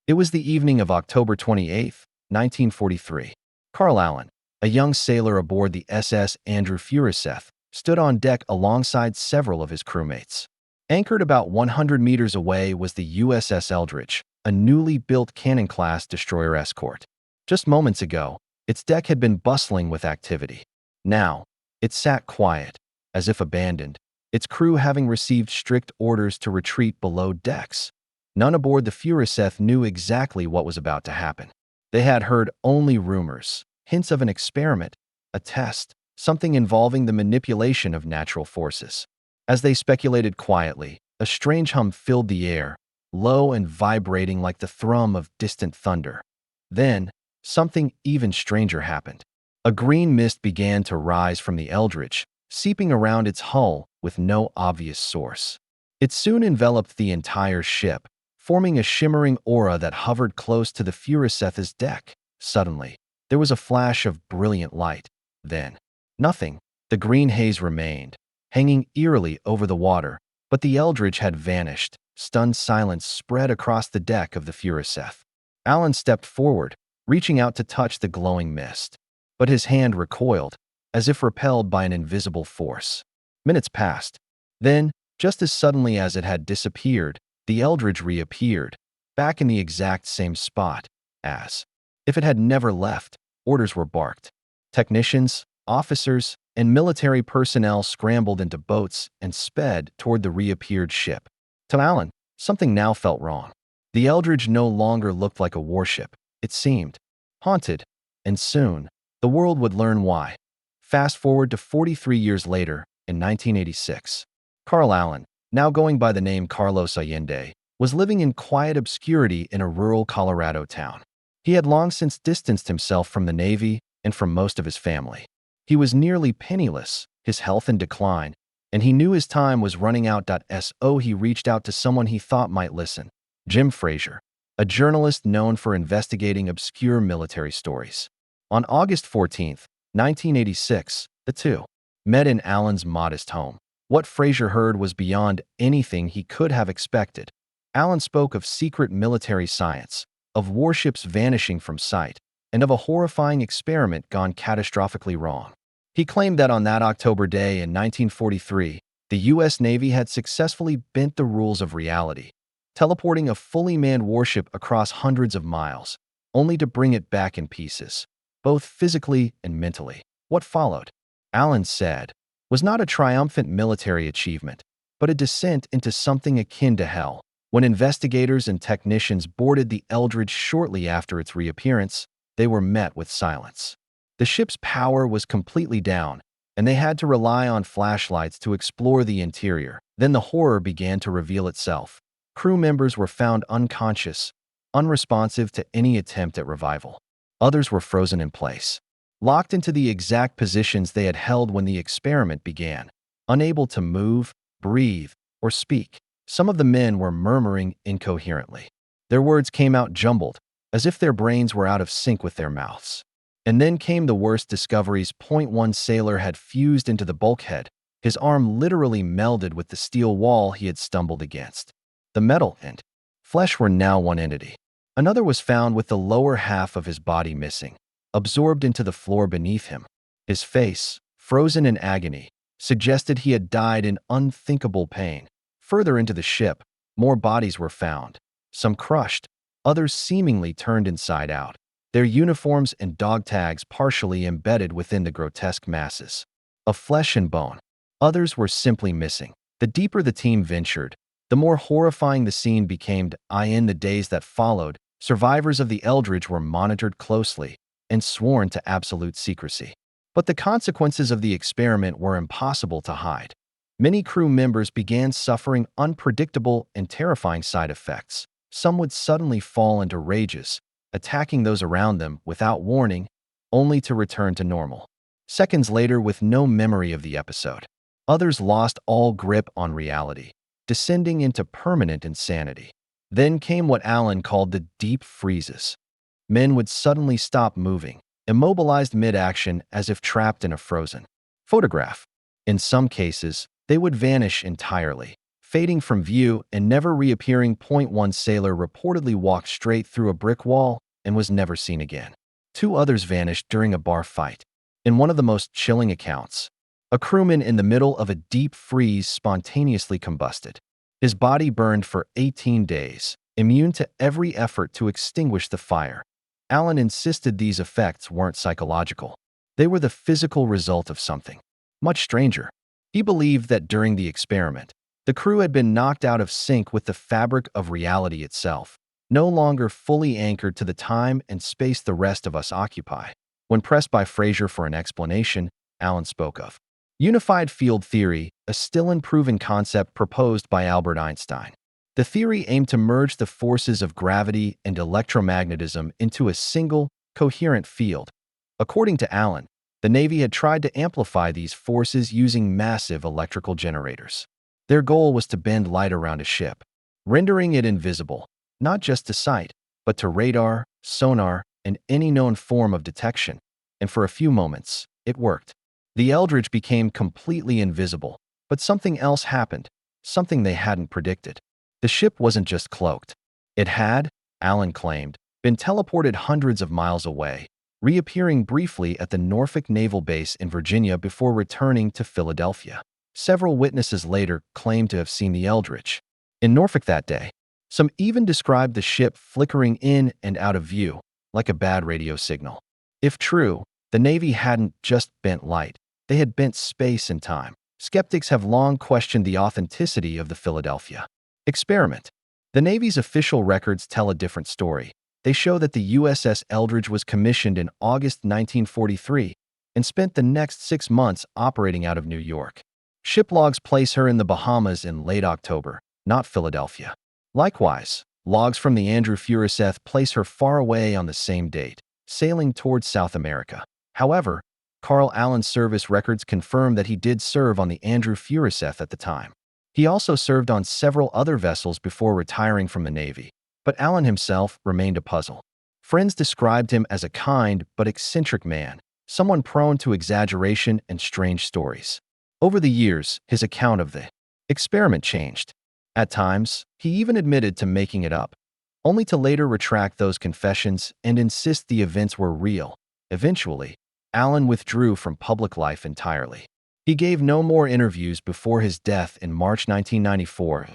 It was the evening of October 28th, 1943. Carl Allen, a young sailor aboard the SS Andrew Furuseth, stood on deck alongside several of his crewmates. Anchored about 100 meters away was the USS Eldridge, a newly built Cannon-class destroyer escort. Just moments ago, its deck had been bustling with activity. Now, it sat quiet, as if abandoned, its crew having received strict orders to retreat below decks. None aboard the Furuseth knew exactly what was about to happen. They had heard only rumors, hints of an experiment, a test, something involving the manipulation of natural forces. As they speculated quietly, a strange hum filled the air, low and vibrating like the thrum of distant thunder. Then, something even stranger happened. A green mist began to rise from the Eldridge, seeping around its hull with no obvious source. It soon enveloped the entire ship, forming a shimmering aura that hovered close to the Furuseth's deck. Suddenly, there was a flash of brilliant light. Then, nothing. The green haze remained, hanging eerily over the water, but the Eldridge had vanished. Stunned silence spread across the deck of the Furuseth. Allen stepped forward, reaching out to touch the glowing mist. But his hand recoiled, as if repelled by an invisible force. Minutes passed. Then, just as suddenly as it had disappeared, the Eldridge reappeared, back in the exact same spot. As if it had never left, orders were barked. Technicians, officers, and military personnel scrambled into boats and sped toward the reappeared ship. To Allen, something now felt wrong. The Eldridge no longer looked like a warship. It seemed haunted, and soon, the world would learn why. Fast forward to 43 years later, in 1986. Carl Allen, now going by the name Carlos Allende, was living in quiet obscurity in a rural Colorado town. He had long since distanced himself from the Navy and from most of his family. He was nearly penniless, his health in decline, and he knew his time was running out. So he reached out to someone he thought might listen. Jim Frazier, a journalist known for investigating obscure military stories. On August 14th, 1986, the two met in Allen's modest home. What Frazier heard was beyond anything he could have expected. Allen spoke of secret military science, of warships vanishing from sight, and of a horrifying experiment gone catastrophically wrong. He claimed that on that October day in 1943, the U.S. Navy had successfully bent the rules of reality, teleporting a fully manned warship across hundreds of miles, only to bring it back in pieces, both physically and mentally. What followed, Allen said, was not a triumphant military achievement, but a descent into something akin to hell. When investigators and technicians boarded the Eldridge shortly after its reappearance, they were met with silence. The ship's power was completely down, and they had to rely on flashlights to explore the interior. Then the horror began to reveal itself. Crew members were found unconscious, unresponsive to any attempt at revival. Others were frozen in place, locked into the exact positions they had held when the experiment began, unable to move, breathe, or speak. Some of the men were murmuring incoherently. Their words came out jumbled, as if their brains were out of sync with their mouths. And then came the worst discoveries. One sailor had fused into the bulkhead, his arm literally melded with the steel wall he had stumbled against. The metal and flesh were now one entity. Another was found with the lower half of his body missing, absorbed into the floor beneath him. His face, frozen in agony, suggested he had died in unthinkable pain. Further into the ship, more bodies were found, some crushed, others seemingly turned inside out, their uniforms and dog tags partially embedded within the grotesque masses of flesh and bone. Others were simply missing. The deeper the team ventured, the more horrifying the scene became. In the days that followed, survivors of the Eldridge were monitored closely and sworn to absolute secrecy. But the consequences of the experiment were impossible to hide. Many crew members began suffering unpredictable and terrifying side effects. Some would suddenly fall into rages, attacking those around them without warning, only to return to normal seconds later with no memory of the episode. Others lost all grip on reality, descending into permanent insanity. Then came what Allen called the deep freezes. Men would suddenly stop moving, immobilized mid-action as if trapped in a frozen photograph. In some cases, they would vanish entirely, fading from view and never reappearing. One sailor reportedly walked straight through a brick wall and was never seen again. Two others vanished during a bar fight. In one of the most chilling accounts, a crewman in the middle of a deep freeze spontaneously combusted. His body burned for 18 days, immune to every effort to extinguish the fire. Allen insisted these effects weren't psychological. They were the physical result of something much stranger. He believed that during the experiment, the crew had been knocked out of sync with the fabric of reality itself, no longer fully anchored to the time and space the rest of us occupy. When pressed by Fraser for an explanation, Allen spoke of unified field theory, a still unproven concept proposed by Albert Einstein. The theory aimed to merge the forces of gravity and electromagnetism into a single, coherent field. According to Allen, the Navy had tried to amplify these forces using massive electrical generators. Their goal was to bend light around a ship, rendering it invisible, not just to sight, but to radar, sonar, and any known form of detection. And for a few moments, it worked. The Eldridge became completely invisible, but something else happened, something they hadn't predicted. The ship wasn't just cloaked. It had, Allen claimed, been teleported hundreds of miles away, reappearing briefly at the Norfolk Naval Base in Virginia before returning to Philadelphia. Several witnesses later claimed to have seen the Eldridge in Norfolk that day. Some even described the ship flickering in and out of view, like a bad radio signal. If true, the Navy hadn't just bent light, they had bent space and time. Skeptics have long questioned the authenticity of the Philadelphia experiment. The Navy's official records tell a different story. They show that the USS Eldridge was commissioned in August 1943 and spent the next 6 months operating out of New York. Ship logs place her in the Bahamas in late October, not Philadelphia. Likewise, logs from the Andrew Furuseth place her far away on the same date, sailing towards South America. However, Carl Allen's service records confirm that he did serve on the Andrew Furuseth at the time. He also served on several other vessels before retiring from the Navy, but Allen himself remained a puzzle. Friends described him as a kind but eccentric man, someone prone to exaggeration and strange stories. Over the years, his account of the experiment changed. At times, he even admitted to making it up, only to later retract those confessions and insist the events were real. Eventually, Allen withdrew from public life entirely. He gave no more interviews before his death in March 1994.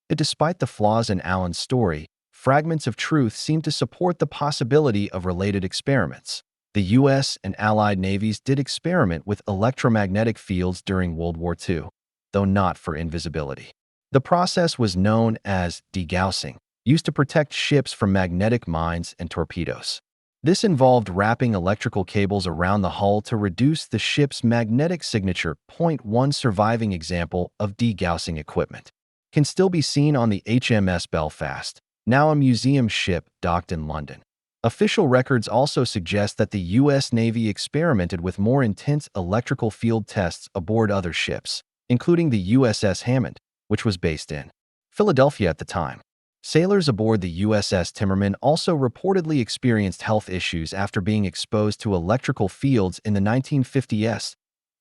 Despite the flaws in Allen's story, fragments of truth seem to support the possibility of related experiments. The U.S. and Allied navies did experiment with electromagnetic fields during World War II, though not for invisibility. The process was known as degaussing, used to protect ships from magnetic mines and torpedoes. This involved wrapping electrical cables around the hull to reduce the ship's magnetic signature. One surviving example of degaussing equipment can still be seen on the HMS Belfast, now a museum ship docked in London. Official records also suggest that the U.S. Navy experimented with more intense electrical field tests aboard other ships, including the USS Hammond, which was based in Philadelphia at the time. Sailors aboard the USS Timmerman also reportedly experienced health issues after being exposed to electrical fields in the 1950s.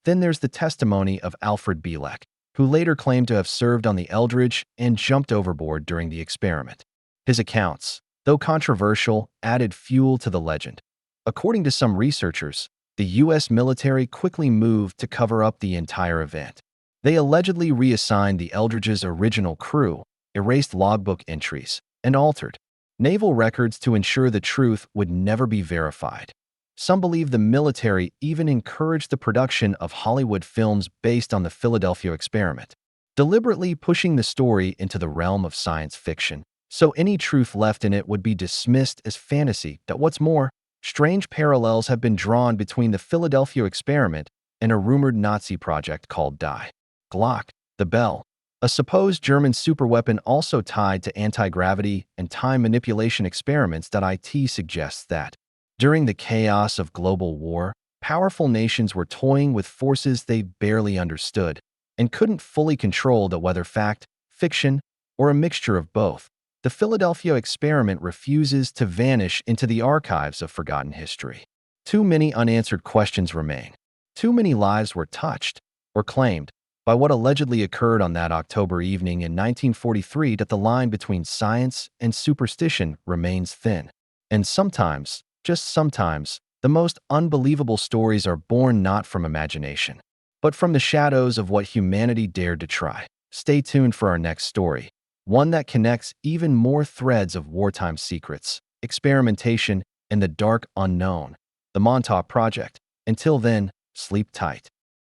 Then there's the testimony of Alfred Bielek, who later claimed to have served on the Eldridge and jumped overboard during the experiment. His accounts, though controversial, added fuel to the legend. According to some researchers, the U.S. military quickly moved to cover up the entire event. They allegedly reassigned the Eldridge's original crew, erased logbook entries, and altered naval records to ensure the truth would never be verified. Some believe the military even encouraged the production of Hollywood films based on the Philadelphia experiment, deliberately pushing the story into the realm of science fiction, so any truth left in it would be dismissed as fantasy. What's more, strange parallels have been drawn between the Philadelphia experiment and a rumored Nazi project called Die Glock, the Bell, a supposed German superweapon also tied to anti-gravity and time manipulation experiments. It suggests that, during the chaos of global war, powerful nations were toying with forces they barely understood and couldn't fully control. Whether fact, fiction, or a mixture of both, the Philadelphia experiment refuses to vanish into the archives of forgotten history. Too many unanswered questions remain. Too many lives were touched or claimed by what allegedly occurred on that October evening in 1943 that the line between science and superstition remains thin. And sometimes, just sometimes, the most unbelievable stories are born not from imagination, but from the shadows of what humanity dared to try. Stay tuned for our next story, one that connects even more threads of wartime secrets, experimentation, and the dark unknown, the Montauk Project. Until then, sleep tight.